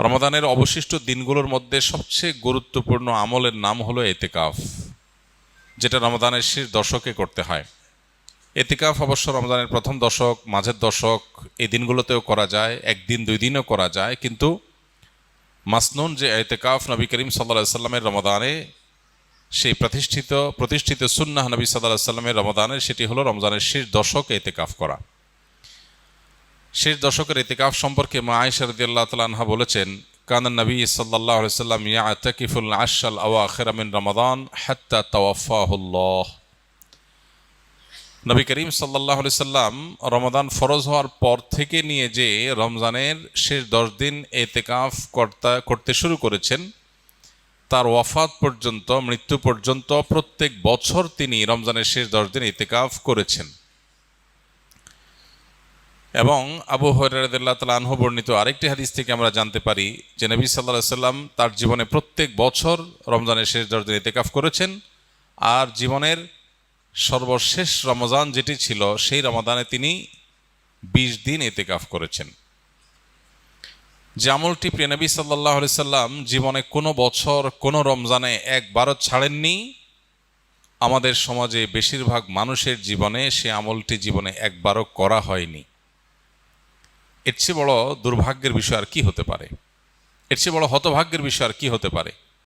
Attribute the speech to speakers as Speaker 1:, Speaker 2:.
Speaker 1: রমাদানের অবশিষ্ট দিনগুলোর মধ্যে সবচেয়ে গুরুত্বপূর্ণ আমলের নাম হলো এতেকাফ, যেটা রমাদানের শেষ দশকে করতে হয়। এতেকাফ অবশ্য রমজানের প্রথম দশক, মাঝের দশক, এই দিনগুলোতেও করা যায়, একদিন দুই দিনও করা যায়, কিন্তু মাসনুন যে এতেকাফ নবী করিম সাল্লাল্লাহু আলাইহি সাল্লামের রমাদানে, সেই প্রতিষ্ঠিত সুন্নাহ নবী সাল্লাল্লাহু আলাইহি সাল্লামের রমাদানে, সেটি হলো রমজানের শেষ দশকে এতেকাফ করা। শেষ দশকের ইতিকাফ সম্পর্কে মা আয়েশা রাদিয়াল্লাহু তাআলা আনহা বলেছেন, কানা নবী সাল্লাল্লাহু আলাইহি ওয়াসাল্লাম ইয়াতাকিফুল আশরাল আওয়াখির মিন রমাদান হাত্তা তাওয়াফাহুল্লাহ। নবী করিম সাল্লাল্লাহু আলাইহি সাল্লাম রমাদান ফরজ হওয়ার পর থেকে নিয়ে যে রমজানের শেষ 10 দিন ইতিকাফ করতে শুরু করেছেন, তার ওয়াফাত পর্যন্ত, মৃত্যু পর্যন্ত প্রত্যেক বছর তিনি রমজানের শেষ 10 দিন ইতিকাফ করেছেন। এবং আবু হুরায়রা রাদিয়াল্লাহু তাআলা আনহু বর্ণিত আরেকটি হাদিস থেকে আমরা জানতে পারি যে নবী সাল্লাল্লাহু আলাইহি সাল্লাম তার জীবনে প্রত্যেক বছর রমজানের শেষ 10 দিন ইতিকাফ করেছেন, আর জীবনের সর্বশেষ রমজান যেটি ছিল সেই রমাদানে তিনি 20 দিন ইতিকাফ করেছেন। যে আমলটি প্রিয় নবী সাল্লাল্লাহু আলাইহি সাল্লাম জীবনে কোনো বছর কোনো রমজানে একবারও ছাড়েননি, আমাদের সমাজে বেশিরভাগ মানুষের জীবনে সে আমলটি জীবনে একবারও করা হয়নি। এর চেয়ে বড় দুর্ভাগ্যের বিষয় আর কি হতে পারে? এর চেয়ে বড় হতভাগ্যের বিষয় আর কি হতে পারে?